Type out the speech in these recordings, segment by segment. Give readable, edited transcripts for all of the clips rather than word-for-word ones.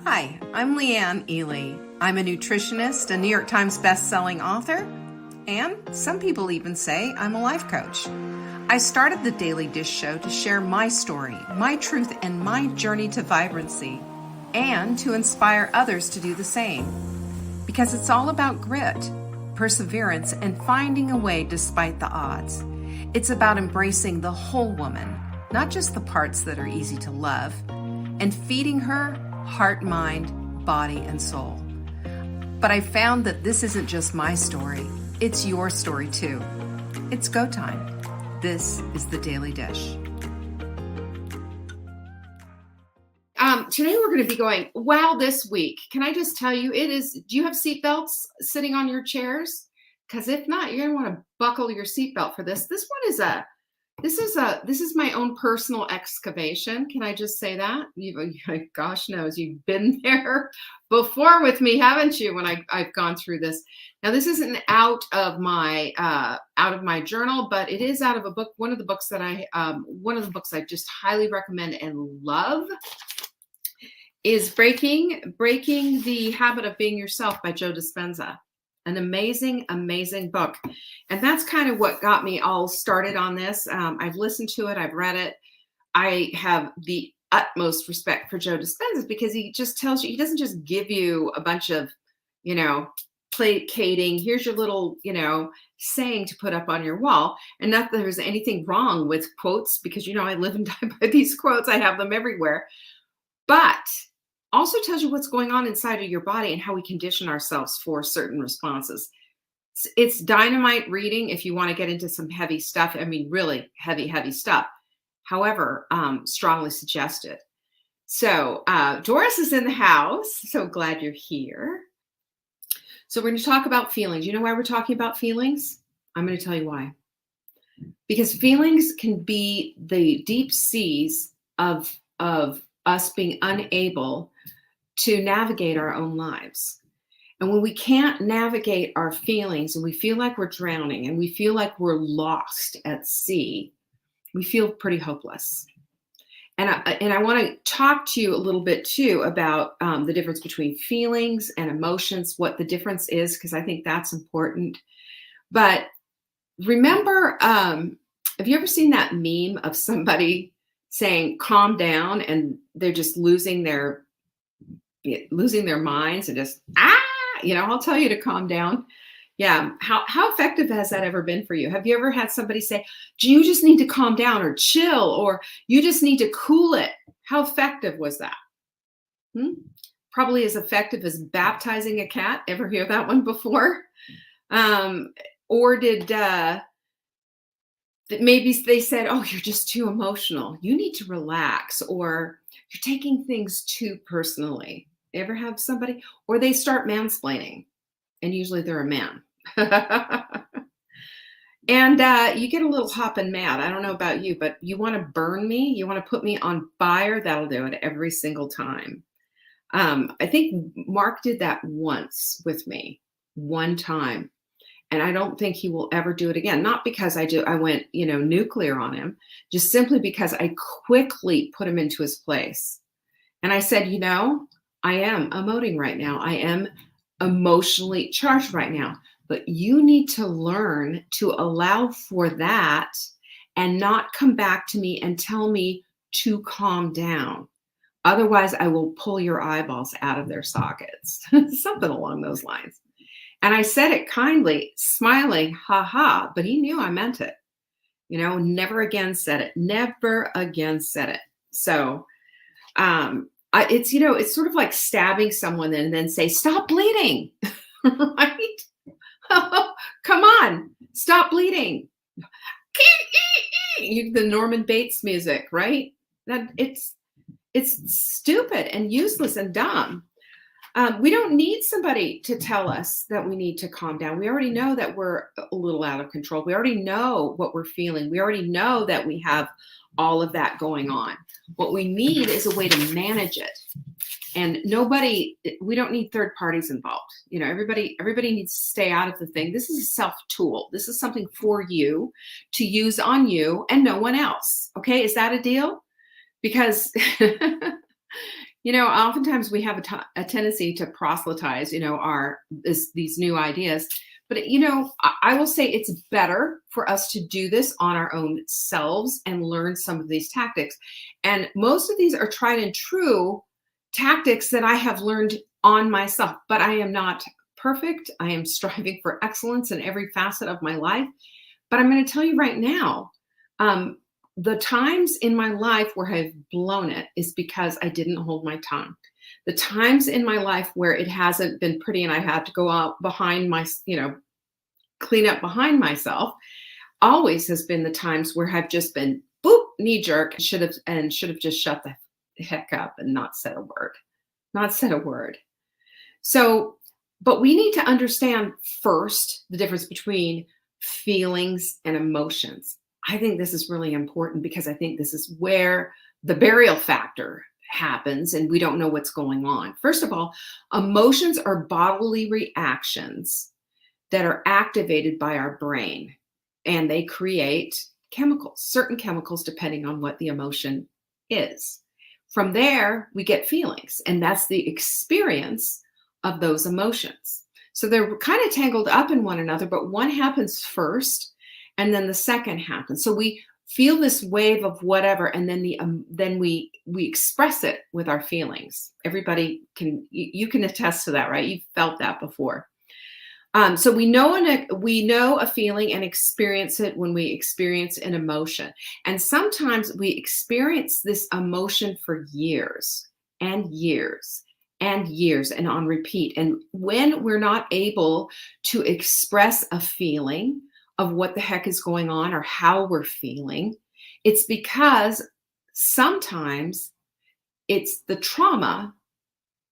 Hi, I'm Leanne Ely. I'm a nutritionist, a New York Times best-selling author, and some people even say I'm a life coach. I started the Daily Dish Show to share my story, my truth, and my journey to vibrancy, and to inspire others to do the same. Because it's all about grit, perseverance, and finding a way despite the odds. It's about embracing the whole woman, not just the parts that are easy to love, and feeding her heart, mind, body, and soul. But I found that this isn't just my story, it's your story too. It's go time. This is the Daily Dish. Today we're going to be going, wow, this week. Can I just tell you, it is, do you have seatbelts sitting on your chairs? Because if not, you're going to want to buckle your seatbelt for this. This is my own personal excavation. Can I just say that? Gosh knows, you've been there before with me, haven't you? When I've gone through this. Now, this isn't out of my journal, but it is out of a book. One of the books I just highly recommend and love is Breaking the Habit of Being Yourself by Joe Dispenza. An amazing, amazing book. And that's kind of what got me all started on this. I've listened to it. I've read it. I have the utmost respect for Joe Dispenza because he just tells you, he doesn't just give you a bunch of, placating, here's your little, saying to put up on your wall. And not that there's anything wrong with quotes because, I live and die by these quotes. I have them everywhere. But also tells you what's going on inside of your body and how we condition ourselves for certain responses. It's dynamite reading if you want to get into some heavy stuff. I mean, really heavy, heavy stuff. However, strongly suggested. So Doris is in the house. So glad you're here. So we're going to talk about feelings. You know why we're talking about feelings? I'm going to tell you why. Because feelings can be the deep seas of us being unable to navigate our own lives. And when we can't navigate our feelings and we feel like we're drowning and we feel like we're lost at sea, we feel pretty hopeless. And I want to talk to you a little bit too about the difference between feelings and emotions, what the difference is, because I think that's important. But remember, have you ever seen that meme of somebody saying, calm down, and they're just losing their minds and just, I'll tell you to calm down. Yeah. How effective has that ever been for you? Have you ever had somebody say, you just need to calm down or chill, or you just need to cool it? How effective was that? Probably as effective as baptizing a cat. Ever hear that one before? Or did, that maybe they said, oh, you're just too emotional. You need to relax, or you're taking things too personally. Ever have somebody, or they start mansplaining, and usually they're a man. And you get a little hot and mad. I don't know about you, but you want to burn me? You want to put me on fire? That'll do it every single time. I think Mark did that once with me, one time. And I don't think he will ever do it again. Not because I went, nuclear on him, just simply because I quickly put him into his place. And I said, I am emoting right now. I am emotionally charged right now, but you need to learn to allow for that and not come back to me and tell me to calm down. Otherwise, I will pull your eyeballs out of their sockets. Something along those lines. And I said it kindly, smiling, ha, but he knew I meant it. Never again said it. Never again said it. So it's, it's sort of like stabbing someone and then say, stop bleeding, right? Come on, stop bleeding. The Norman Bates music, right? That it's stupid and useless and dumb. We don't need somebody to tell us that we need to calm down. We already know that we're a little out of control. We already know what we're feeling. We already know that we have all of that going on. What we need is a way to manage it. And we don't need third parties involved. Everybody needs to stay out of the thing. This is a self-tool. This is something for you to use on you and no one else. Okay, is that a deal? Because Oftentimes we have a tendency to proselytize, these new ideas. But, I will say it's better for us to do this on our own selves and learn some of these tactics. And most of these are tried and true tactics that I have learned on myself, but I am not perfect. I am striving for excellence in every facet of my life. But I'm going to tell you right now, the times in my life where I've blown it is because I didn't hold my tongue. The times in my life where it hasn't been pretty and I had to go out behind my, clean up behind myself, always has been the times where I've just been boop, knee jerk, should have just shut the heck up and not said a word. So, but we need to understand first the difference between feelings and emotions. I think this is really important because I think this is where the burial factor happens and we don't know what's going on. First of all, emotions are bodily reactions that are activated by our brain, and they create chemicals, certain chemicals, depending on what the emotion is. From there, we get feelings, and that's the experience of those emotions. So they're kind of tangled up in one another, but one happens first and then the second happens. So we feel this wave of whatever, and then we express it with our feelings. Everybody you can attest to that, right? You've felt that before. So we know a feeling and experience it when we experience an emotion. And sometimes we experience this emotion for years and years and years and on repeat. And when we're not able to express a feeling of what the heck is going on or how we're feeling, it's because sometimes it's the trauma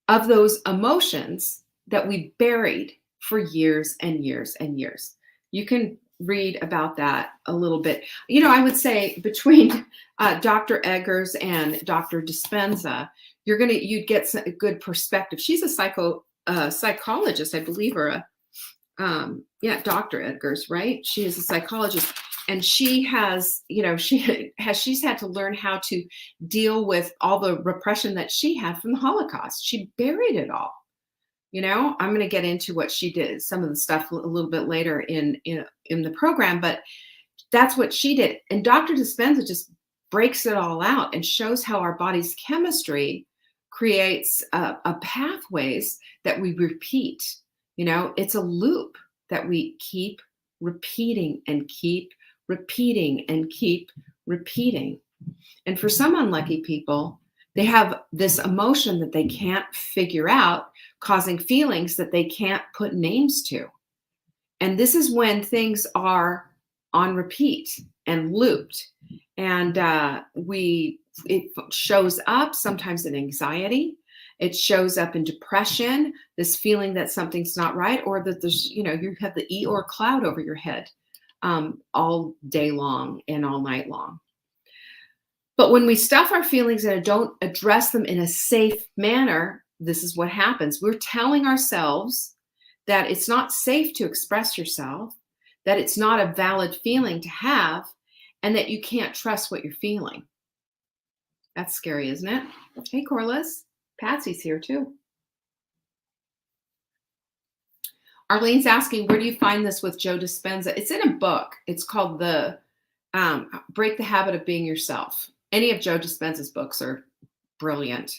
of those emotions that we buried for years and years and years. You can read about that a little bit. I would say between Dr. Eggers and Dr. Dispenza, you'd get a good perspective. She's a psychologist, I believe, or Dr. Eggers, right? She is a psychologist, and she has, she's had to learn how to deal with all the repression that she had from the Holocaust. She buried it all. I'm going to get into what she did, some of the stuff a little bit later in the program, but that's what she did. And Dr. Dispenza just breaks it all out and shows how our body's chemistry creates a pathways that we repeat. It's a loop that we keep repeating and keep repeating and keep repeating. And for some unlucky people, they have this emotion that they can't figure out, causing feelings that they can't put names to. And this is when things are on repeat and looped. And it shows up sometimes in anxiety. It shows up in depression, this feeling that something's not right, or that there's, you have the Eeyore cloud over your head all day long and all night long. But when we stuff our feelings and don't address them in a safe manner, this is what happens. We're telling ourselves that it's not safe to express yourself, that it's not a valid feeling to have, and that you can't trust what you're feeling. That's scary, isn't it? Hey, Corliss. Patsy's here too. Arlene's asking, where do you find this with Joe Dispenza? It's in a book. It's called the Break the Habit of Being Yourself. Any of Joe Dispenza's books are brilliant.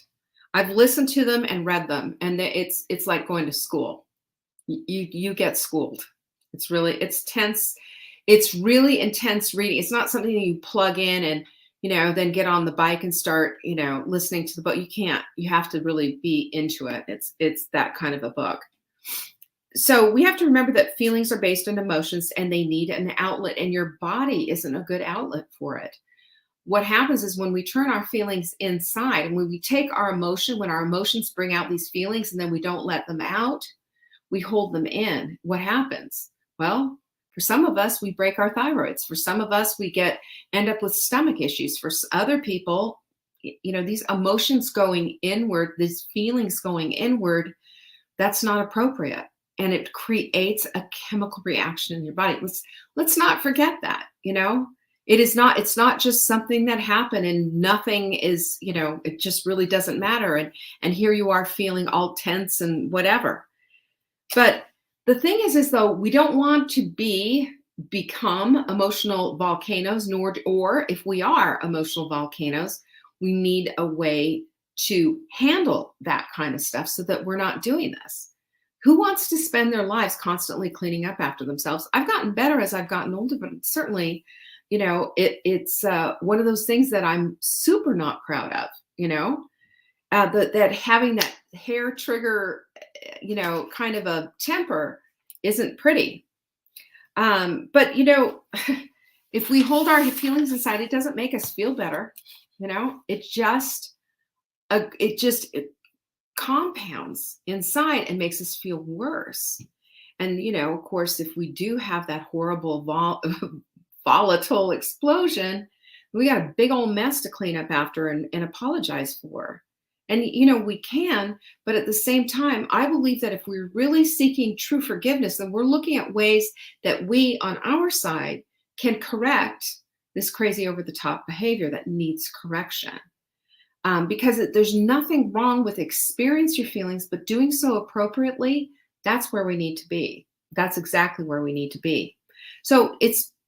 I've listened to them and read them, and it's like going to school. You get schooled. It's tense. It's really intense reading. It's not something that you plug in and then get on the bike and start listening to the book. You can't. You have to really be into it. It's that kind of a book. So we have to remember that feelings are based on emotions, and they need an outlet, and your body isn't a good outlet for it. What happens is when we turn our feelings inside, and when we take our emotion, when our emotions bring out these feelings and then we don't let them out, we hold them in. What happens? Well, for some of us, we break our thyroids. For some of us, we end up with stomach issues. For other people, these emotions going inward, these feelings going inward, that's not appropriate. And it creates a chemical reaction in your body. Let's not forget that, It is not, it's not just something that happened and nothing is, it just really doesn't matter. And here you are feeling all tense and whatever. But the thing is though, we don't want to become emotional volcanoes, or if we are emotional volcanoes, we need a way to handle that kind of stuff so that we're not doing this. Who wants to spend their lives constantly cleaning up after themselves? I've gotten better as I've gotten older, but certainly, it's one of those things that I'm super not proud of, that having that hair trigger, kind of a temper isn't pretty. But if we hold our feelings inside, it doesn't make us feel better. It compounds inside and makes us feel worse. And of course, if we do have that horrible volatile explosion, we got a big old mess to clean up after and apologize for. And we can, but at the same time, I believe that if we're really seeking true forgiveness, then we're looking at ways that we on our side can correct this crazy over the top behavior that needs correction. Because there's nothing wrong with experience your feelings, but doing so appropriately, that's where we need to be. That's exactly where we need to be. So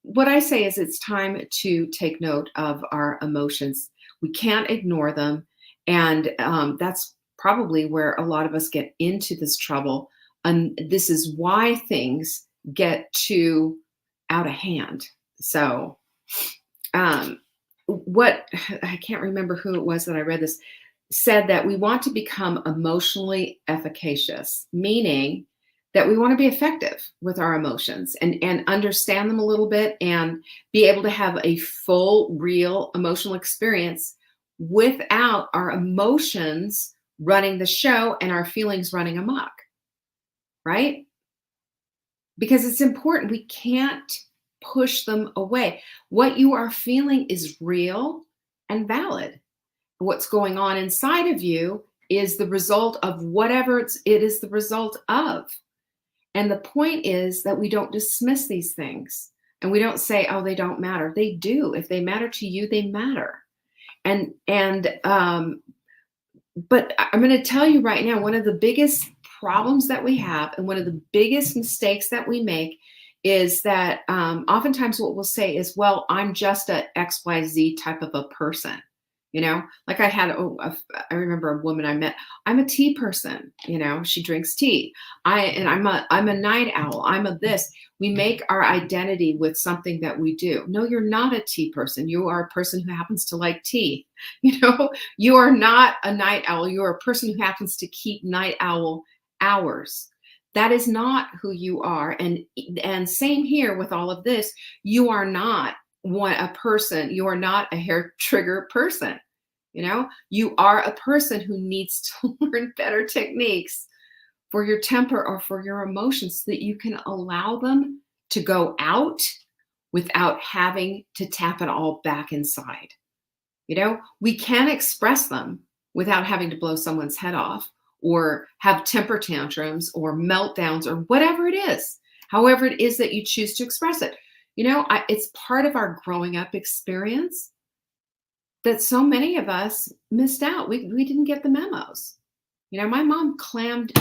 what I say is it's time to take note of our emotions. We can't ignore them. And that's probably where a lot of us get into this trouble. And this is why things get too out of hand. So I can't remember who it was that I read this, said that we want to become emotionally efficacious, meaning that we want to be effective with our emotions and understand them a little bit and be able to have a full, real emotional experience without our emotions running the show and our feelings running amok, right? Because it's important. We can't push them away. What you are feeling is real and valid. What's going on inside of you is the result of whatever it is the result of. And the point is that we don't dismiss these things and we don't say, oh, they don't matter. They do. If they matter to you, they matter. But I'm going to tell you right now, one of the biggest problems that we have and one of the biggest mistakes that we make is that oftentimes what we'll say is, well, I'm just a XYZ type of a person. Like I remember a woman I met, I'm a tea person, she drinks tea. I'm a night owl. I'm a this. We make our identity with something that we do. No, you're not a tea person. You are a person who happens to like tea. You are not a night owl. You are a person who happens to keep night owl hours. That is not who you are. And same here with all of this. You are not a person. You are not a hair trigger person. You are a person who needs to learn better techniques for your temper or for your emotions so that you can allow them to go out without having to tap it all back inside. We can express them without having to blow someone's head off or have temper tantrums or meltdowns or whatever it is, however it is that you choose to express it. It's part of our growing up experience that so many of us missed out. We didn't get the memos. My mom clamped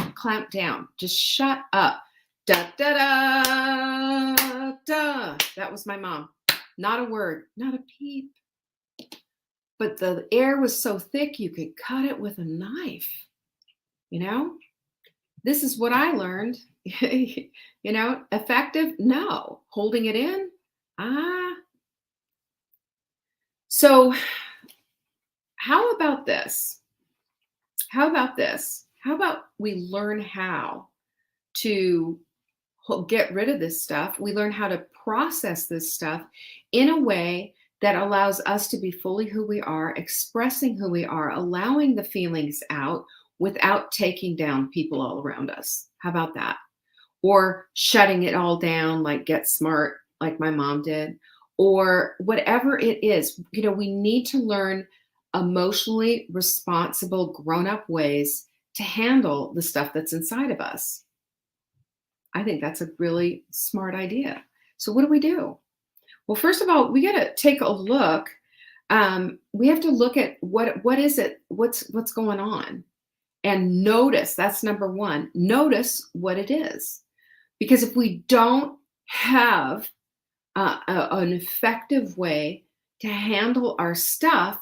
down, just shut up. Da, da, da, da. That was my mom. Not a word, not a peep. But the air was so thick you could cut it with a knife. This is what I learned. Effective? No. Holding it in? So how about this? How about we learn how to get rid of this stuff? We learn how to process this stuff in a way that allows us to be fully who we are, expressing who we are, allowing the feelings out without taking down people all around us. How about that? Or shutting it all down, like Get Smart, like my mom did, or whatever it is. We need to learn emotionally responsible, grown-up ways to handle the stuff that's inside of us. I think that's a really smart idea. So what do? Well, first of all, we got to take a look. We have to look at what is it? What's going on, and notice. That's number one. Notice what it is, because if we don't have an effective way to handle our stuff,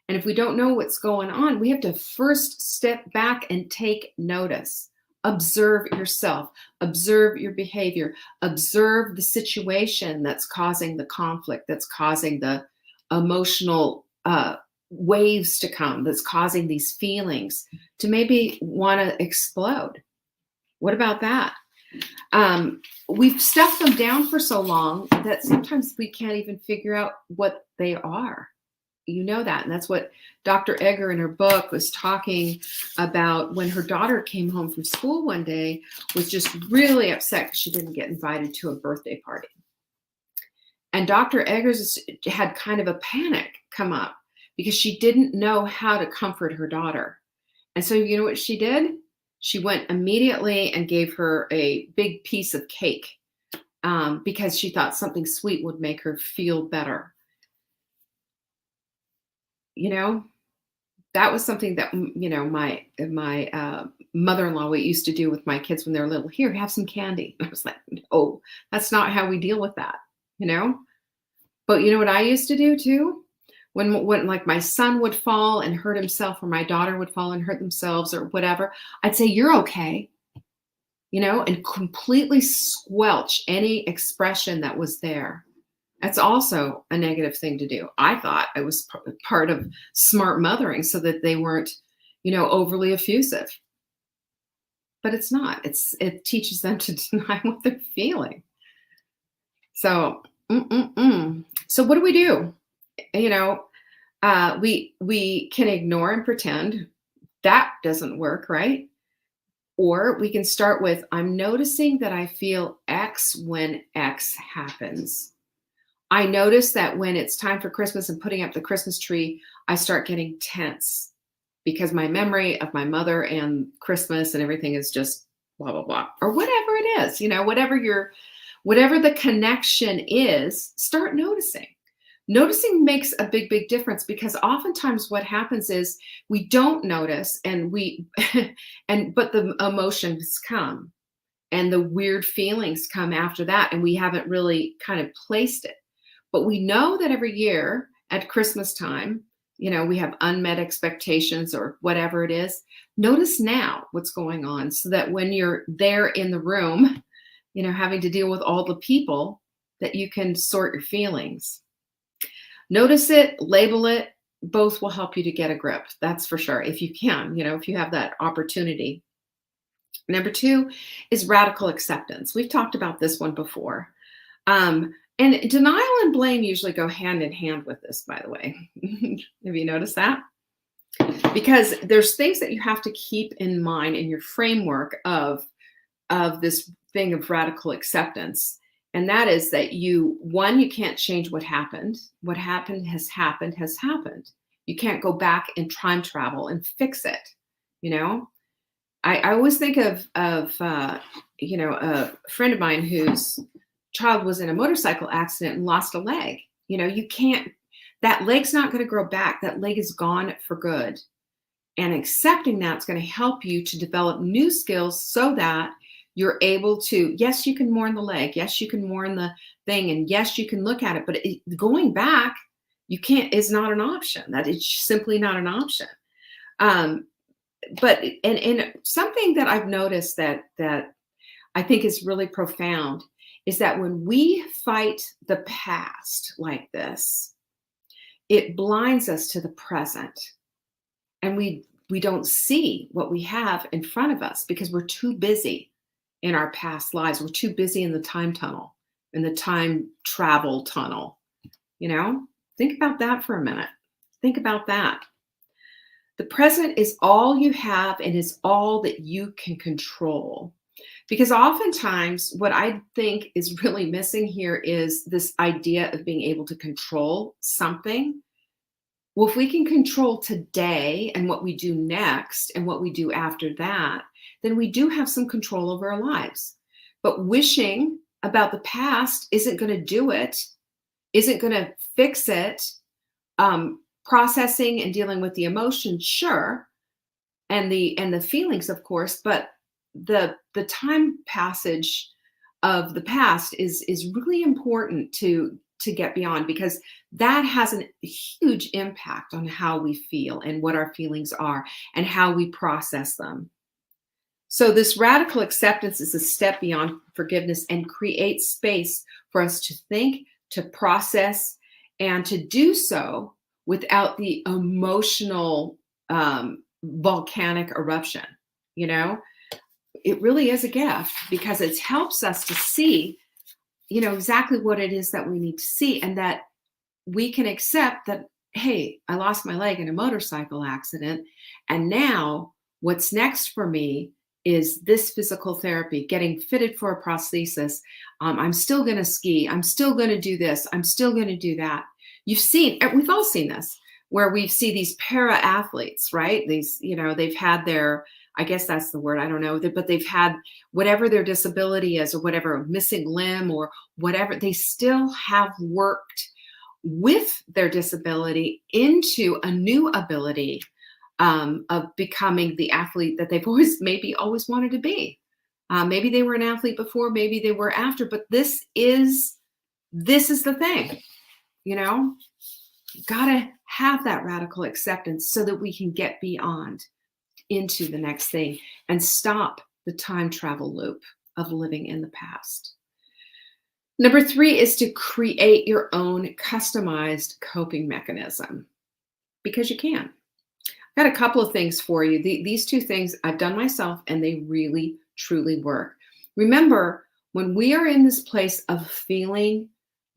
and if we don't know what's going on, we have to first step back and take notice. Observe yourself, observe your behavior, observe the situation that's causing the conflict, that's causing the emotional waves to come, that's causing these feelings to maybe want to explode. What about that? We've stuffed them down for so long that sometimes we can't even figure out what they are. You know that. And that's what Dr. Egger in her book was talking about when her daughter came home from school one day, was just really upset because she didn't get invited to a birthday party. And Dr. Eggers had kind of a panic come up because she didn't know how to comfort her daughter. And so you know what she did? She went immediately and gave her a big piece of cake because she thought something sweet would make her feel better. You know, that was something that, you know, my mother-in-law, we used to do with my kids when they were little. Here, have some candy. And I was like, oh, that's not how we deal with that, you know? But you know what I used to do too? When like my son would fall and hurt himself, or my daughter would fall and hurt themselves or whatever, I'd say, you're okay, you know, and completely squelch any expression that was there. That's also a negative thing to do. I thought I was part of smart mothering so that they weren't, you know, overly effusive. But it's not. It teaches them to deny what they're feeling. So, So what do we do? You know, we can ignore and pretend. That doesn't work, right? Or we can start with, I'm noticing that I feel X when X happens. I notice that when it's time for Christmas and putting up the Christmas tree, I start getting tense because my memory of my mother and Christmas and everything is just blah, blah, blah, or whatever it is, you know, whatever the connection is, start noticing. Noticing makes a big, big difference, because oftentimes what happens is we don't notice but the emotions come and the weird feelings come after that. And we haven't really kind of placed it. But we know that every year at Christmas time, you know, we have unmet expectations or whatever it is. Notice now what's going on so that when you're there in the room, you know, having to deal with all the people, that you can sort your feelings. Notice it, label it. Both will help you to get a grip. That's for sure. If you can, you know, if you have that opportunity. Number 2 is radical acceptance. We've talked about this one before. And denial and blame usually go hand in hand with this, by the way. Have you noticed that? Because there's things that you have to keep in mind in your framework of this thing of radical acceptance. And that is that you can't change what happened. What happened has happened has happened. You can't go back and time travel and fix it. You know, I always think of you know, a friend of mine whose child was in a motorcycle accident and lost a leg. You know, that leg's not going to grow back. That leg is gone for good. And accepting that's going to help you to develop new skills so that you're able to, yes, you can mourn the leg. Yes, you can mourn the thing. And yes, you can look at it, but going back, is not an option. That is simply not an option. But something that I've noticed that I think is really profound is that when we fight the past like this, it blinds us to the present. And we don't see what we have in front of us because we're too busy in our past lives. We're too busy in the time tunnel, in the time travel tunnel. You know, think about that for a minute. Think about that. The present is all you have and is all that you can control. Because oftentimes what I think is really missing here is this idea of being able to control something. Well, if we can control today and what we do next and what we do after that, then we do have some control over our lives. But wishing about the past isn't going to do it. Is it going to fix it? Processing and dealing with the emotions, sure, and the feelings, of course, but the time passage of the past is really important to get beyond, because that has a huge impact on how we feel and what our feelings are and how we process them. So this radical acceptance is a step beyond forgiveness and creates space for us to think, to process, and to do so without the emotional volcanic eruption. You know, it really is a gift because it helps us to see, exactly what it is that we need to see, and that we can accept that, hey, I lost my leg in a motorcycle accident, and now what's next for me is this physical therapy, getting fitted for a prosthesis. I'm still going to ski. I'm still going to do this. I'm still going to do that. We've all seen this, where we see these para athletes, right? These, they've had their, I guess that's the word, I don't know, but they've had whatever their disability is, or whatever, missing limb or whatever, they still have worked with their disability into a new ability of becoming the athlete that they've always wanted to be. Maybe they were an athlete before, maybe they were after, but this is the thing, gotta have that radical acceptance so that we can get beyond into the next thing and stop the time travel loop of living in the past. Number 3 is to create your own customized coping mechanism, because you can. I've got a couple of things for you. These 2 things I've done myself, and they really, truly work. Remember, when we are in this place of feeling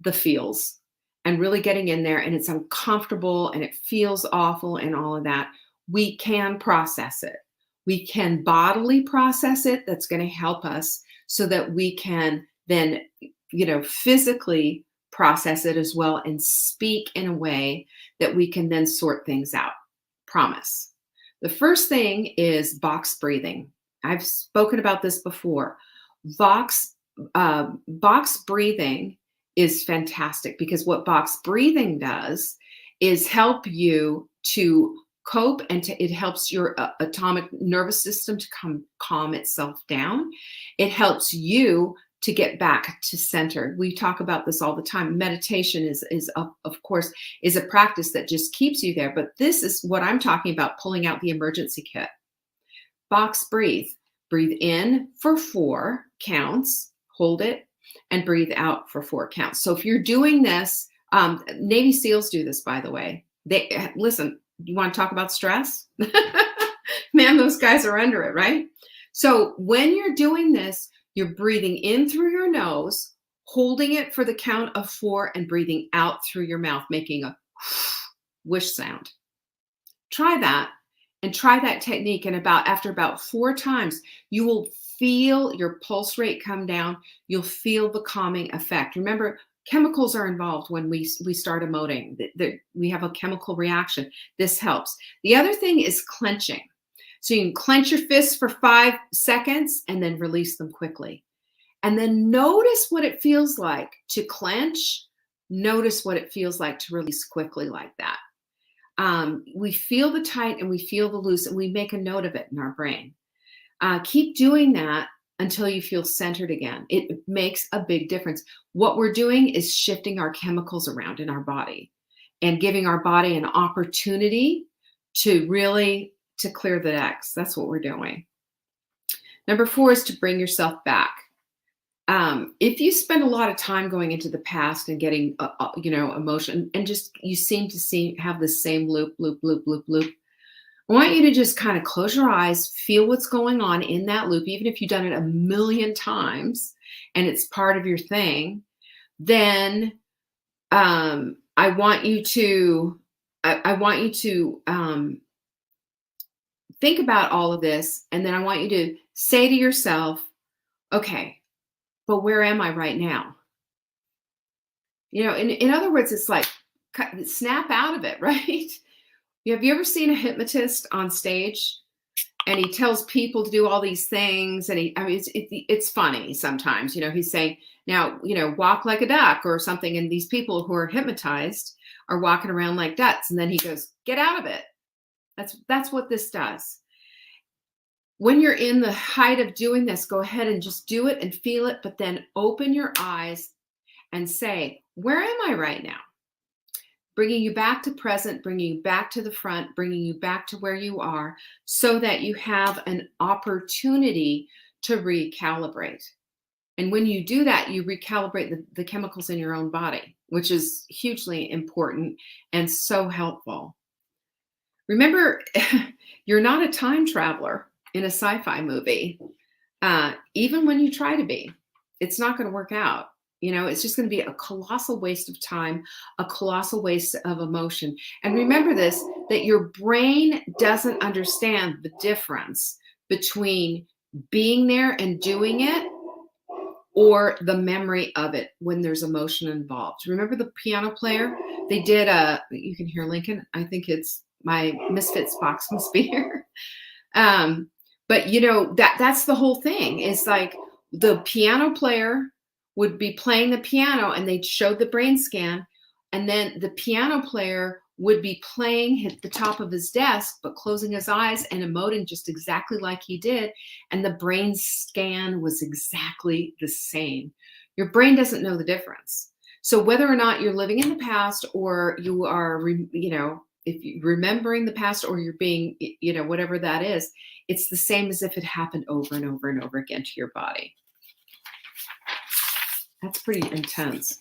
the feels and really getting in there, and it's uncomfortable and it feels awful and all of that, we can process it. We can bodily process it. That's going to help us so that we can then, physically process it as well and speak in a way that we can then sort things out. Promise. The first thing is box breathing. I've spoken about this before. Box breathing is fantastic, because what box breathing does is help you to cope, and it helps your autonomic nervous system to calm itself down. It helps you to get back to center. We talk about this all the time. Meditation is of course, is a practice that just keeps you there. But this is what I'm talking about, pulling out the emergency kit. Box breathe. Breathe in for 4 counts, hold it, and breathe out for 4 counts. So if you're doing this, Navy SEALs do this, by the way. Listen, you want to talk about stress? Man, those guys are under it, right? So when you're doing this, you're breathing in through your nose, holding it for the count of 4, and breathing out through your mouth, making a whoosh sound. Try that, and try that technique. And after about 4 times, you will feel your pulse rate come down. You'll feel the calming effect. Remember, chemicals are involved when we start emoting. We have a chemical reaction. This helps. The other thing is clenching. So you can clench your fists for 5 seconds and then release them quickly. And then notice what it feels like to clench. Notice what it feels like to release quickly like that. We feel the tight and we feel the loose, and we make a note of it in our brain. Keep doing that until you feel centered again. It makes a big difference. What we're doing is shifting our chemicals around in our body and giving our body an opportunity to really clear the decks. That's what we're doing. Number 4 is to bring yourself back. If you spend a lot of time going into the past and getting, emotion, and just you seem to have the same loop, I want you to just kind of close your eyes, feel what's going on in that loop, even if you've done it a million times and it's part of your thing. Then I want you to think about all of this, and then I want you to say to yourself, okay, but where am I right now? In other words, it's like snap out of it, right? Have you ever seen a hypnotist on stage? and he tells people to do all these things. And I mean, it's funny sometimes, he's saying, now, walk like a duck or something. And these people who are hypnotized are walking around like ducks. And then he goes, get out of it. That's what this does. When you're in the height of doing this, go ahead and just do it and feel it, but then open your eyes and say, where am I right now? Bringing you back to present, bringing you back to the front, bringing you back to where you are, so that you have an opportunity to recalibrate. And when you do that, you recalibrate the chemicals in your own body, which is hugely important and so helpful. Remember, you're not a time traveler in a sci-fi movie. Even when you try to be, it's not going to work out. It's just going to be a colossal waste of time, a colossal waste of emotion. And remember this, that your brain doesn't understand the difference between being there and doing it or the memory of it when there's emotion involved. Remember the piano player? They did you can hear Lincoln. I think it's my Misfits box must be here. But that's the whole thing. Is like the piano player would be playing the piano and they'd show the brain scan, and then the piano player would be playing at the top of his desk, but closing his eyes and emoting just exactly like he did. And the brain scan was exactly the same. Your brain doesn't know the difference. So whether or not you're living in the past or you are, if you're remembering the past or you're being, whatever that is, it's the same as if it happened over and over and over again to your body. That's pretty intense.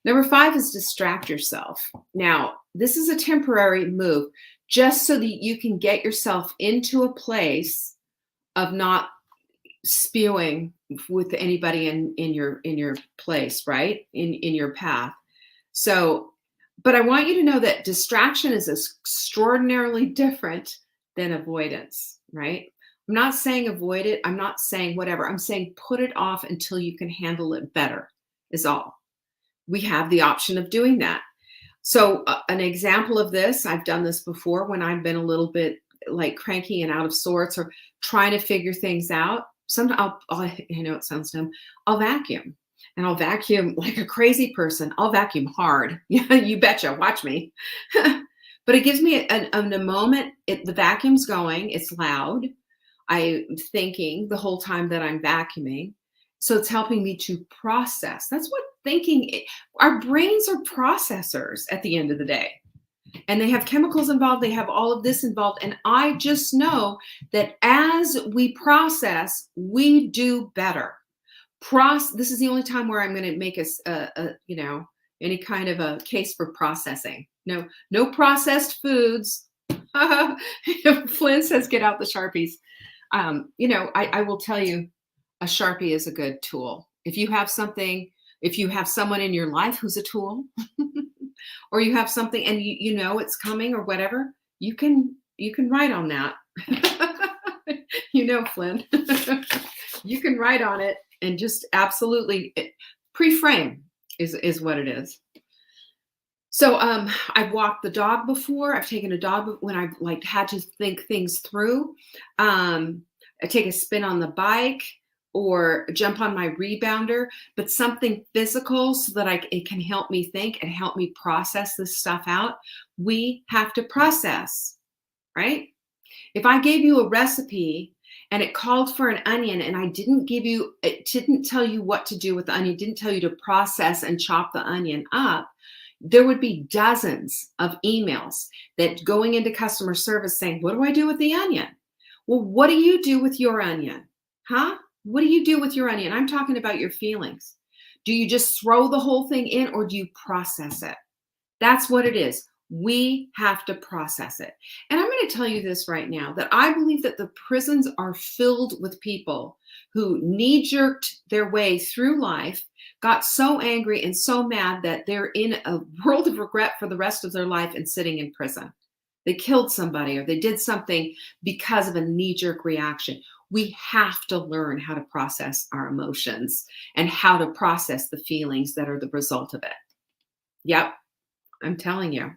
Number 5 is distract yourself. Now, this is a temporary move just so that you can get yourself into a place of not spewing with anybody in your place, right? In your path. So, but I want you to know that distraction is extraordinarily different than avoidance, right? I'm not saying avoid it. I'm not saying whatever. I'm saying put it off until you can handle it better is all. We have the option of doing that. So an example of this, I've done this before when I've been a little bit like cranky and out of sorts or trying to figure things out. Sometimes I know it sounds dumb. I'll vacuum. And I'll vacuum like a crazy person. I'll vacuum hard. Yeah, you betcha. Watch me. But it gives me a moment. The vacuum's going. It's loud. I'm thinking the whole time that I'm vacuuming. So it's helping me to process. That's what thinking, our brains are processors at the end of the day. And they have chemicals involved. They have all of this involved. And I just know that as we process, we do better. This is the only time where I'm going to make any kind of a case for processing. No processed foods. Flynn says, get out the Sharpies. I will tell you, a Sharpie is a good tool. If you have someone in your life who's a tool, or you have something and you know it's coming or whatever, you can write on that. Flynn, you can write on it and just absolutely pre-frame is what it is. So I've walked the dog before. I've taken a dog when I've had to think things through. I take a spin on the bike or jump on my rebounder, but something physical so that it can help me think and help me process this stuff out. We have to process, right? If I gave you a recipe and it called for an onion and it didn't tell you what to do with the onion, didn't tell you to process and chop the onion up, there would be dozens of emails that going into customer service saying, what do I do with the onion? Well, what do you do with your onion? Huh? What do you do with your onion? I'm talking about your feelings. Do you just throw the whole thing in or do you process it? That's what it is. We have to process it. And I'm going to tell you this right now, that I believe that the prisons are filled with people who knee-jerked their way through life, got so angry and so mad that they're in a world of regret for the rest of their life and sitting in prison. They killed somebody or they did something because of a knee-jerk reaction. We have to learn how to process our emotions and how to process the feelings that are the result of it. Yep, I'm telling you.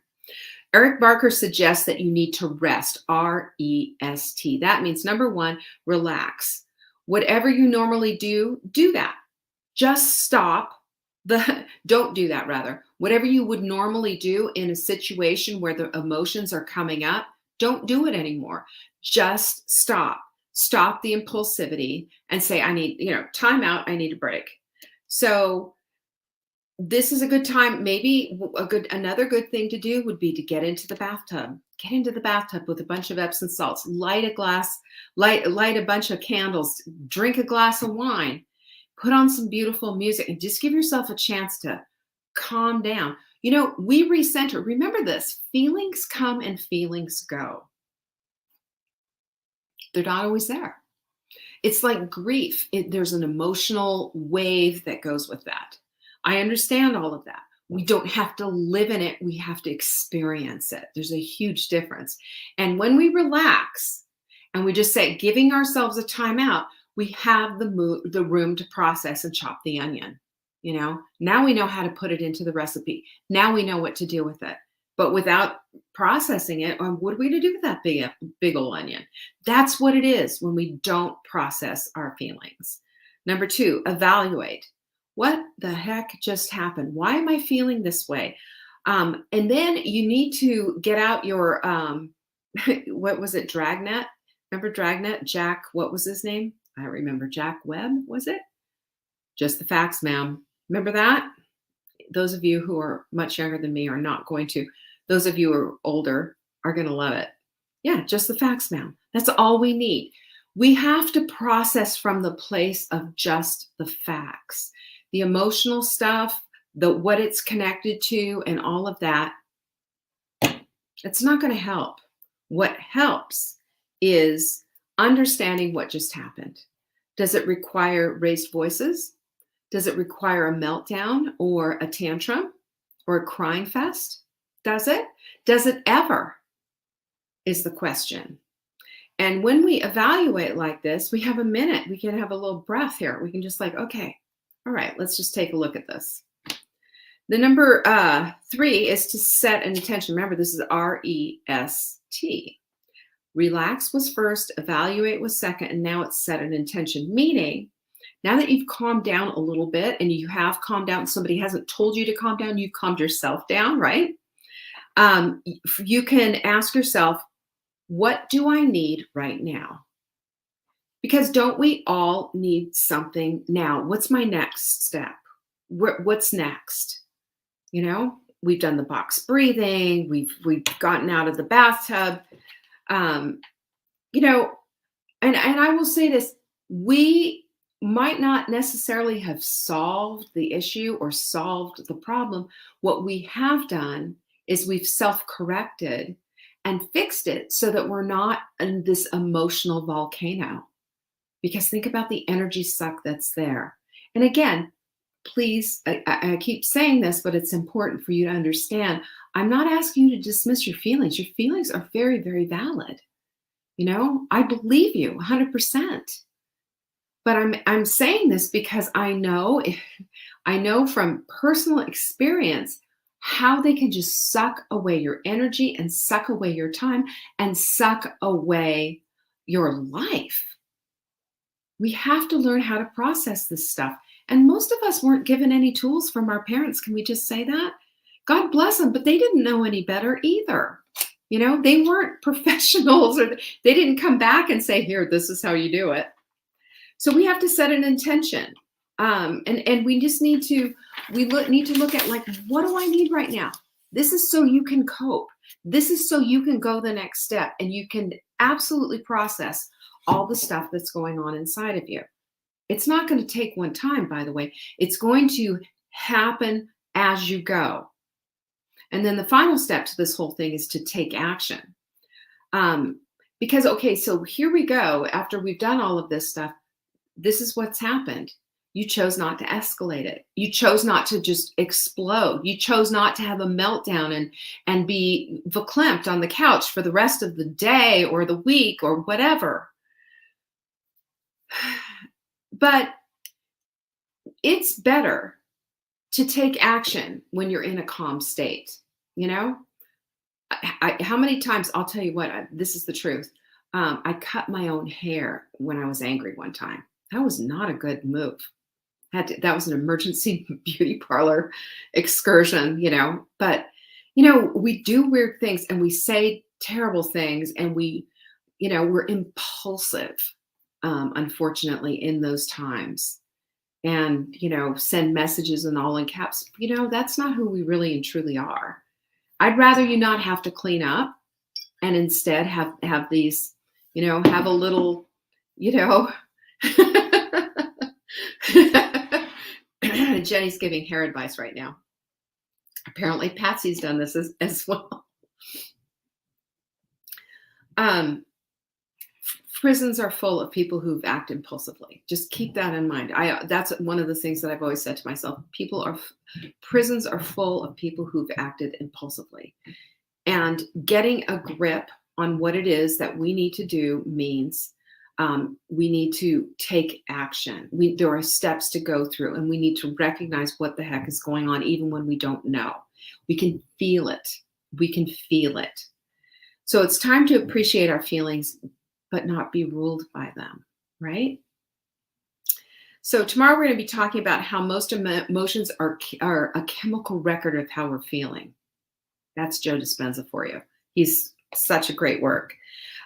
Eric Barker suggests that you need to rest, R-E-S-T. That means number one, relax. Whatever you normally do, do that. Just stop don't do that rather. Whatever you would normally do in a situation where the emotions are coming up, don't do it anymore. Just stop. Stop the impulsivity and say, I need, time out, I need a break. So this is a good time. Maybe another good thing to do would be to get into the bathtub. Get into the bathtub with a bunch of Epsom salts. Light a bunch of candles. Drink a glass of wine. Put on some beautiful music and just give yourself a chance to calm down. We recenter. Remember this: feelings come and feelings go. They're not always there. It's like grief. There's an emotional wave that goes with that. I understand all of that. We don't have to live in it. We have to experience it. There's a huge difference. And when we relax and we just say, giving ourselves a timeout, we have the room to process and chop the onion. Now we know how to put it into the recipe. Now we know what to do with it. But without processing it, what are we to do with that big old onion? That's what it is when we don't process our feelings. Number two, evaluate. What the heck just happened? Why am I feeling this way? And then you need to get out your, what was it, Dragnet? Remember Dragnet? Jack, what was his name? I don't remember. Jack Webb, was it? Just the Facts, ma'am. Remember that? Those of you who are much younger than me are not going to. Those of you who are older are going to love it. Yeah, Just the Facts, ma'am. That's all we need. We have to process from the place of just the facts. The emotional stuff, what it's connected to, and all of that, it's not going to help. What helps is understanding what just happened. Does it require raised voices? Does it require a meltdown or a tantrum or a crying fest? Does it? Does it ever? Is the question. And when we evaluate like this, we have a minute. We can have a little breath here. We can just okay, all right, let's just take a look at this. The number 3 is to set an intention. Remember, this is R-E-S-T. Relax was first, evaluate was second, and now it's set an intention. Meaning, now that you've calmed down a little bit and you have calmed down, somebody hasn't told you to calm down, you've calmed yourself down, right? You can ask yourself, what do I need right now? Because don't we all need something now? What's my next step? What's next? We've done the box breathing. We've gotten out of the bathtub. And I will say this, we might not necessarily have solved the issue or solved the problem. What we have done is we've self-corrected and fixed it so that we're not in this emotional volcano. Because think about the energy suck that's there. And again, please, I keep saying this, but it's important for you to understand. I'm not asking you to dismiss your feelings. Your feelings are very, very valid. I believe you 100%. But I'm saying this because I know from personal experience how they can just suck away your energy and suck away your time and suck away your life. We have to learn how to process this stuff. And most of us weren't given any tools from our parents. Can we just say that? God bless them, but they didn't know any better either. They weren't professionals, or they didn't come back and say, here, this is how you do it. So we have to set an intention. And we just need to look at what do I need right now? This is so you can cope. This is so you can go the next step and you can absolutely process all the stuff that's going on inside of you. It's not going to take one time, by the way. It's going to happen as you go. And then the final step to this whole thing is to take action. Because, okay, so here we go. After we've done all of this stuff, this is what's happened. You chose not to escalate it. You chose not to just explode. You chose not to have a meltdown and be verklempt on the couch for the rest of the day or the week or whatever. But it's better to take action when you're in a calm state. How many times, I'll tell you what, this is the truth. I cut my own hair when I was angry one time. That was not a good move. That was an emergency beauty parlor excursion, but we do weird things and we say terrible things, and we're impulsive, unfortunately, in those times, and send messages and all in caps. That's not who we really and truly are. I'd rather you not have to clean up and instead have these, have a little, Jenny's giving hair advice right now. Apparently Patsy's done this as well. Prisons are full of people who've acted impulsively. Just keep that in mind. That's one of the things that I've always said to myself. Prisons are full of people who've acted impulsively. And getting a grip on what it is that we need to do means we need to take action. There are steps to go through, and we need to recognize what the heck is going on, even when we don't know. We can feel it. We can feel it. So it's time to appreciate our feelings, but not be ruled by them, right? So tomorrow we're going to be talking about how most emotions are a chemical record of how we're feeling. That's Joe Dispenza for you. He's such a great work.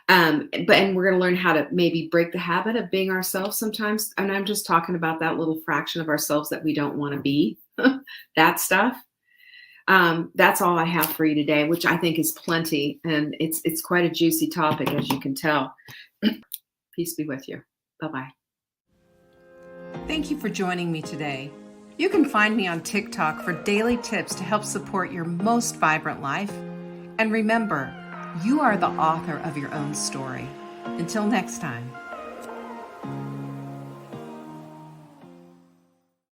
And we're going to learn how to maybe break the habit of being ourselves sometimes. And I'm just talking about that little fraction of ourselves that we don't want to be, that stuff. That's all I have for you today, which I think is plenty. And it's quite a juicy topic, as you can tell. Peace be with you. Bye-bye. Thank you for joining me today. You can find me on TikTok for daily tips to help support your most vibrant life. And remember, you are the author of your own story. Until next time.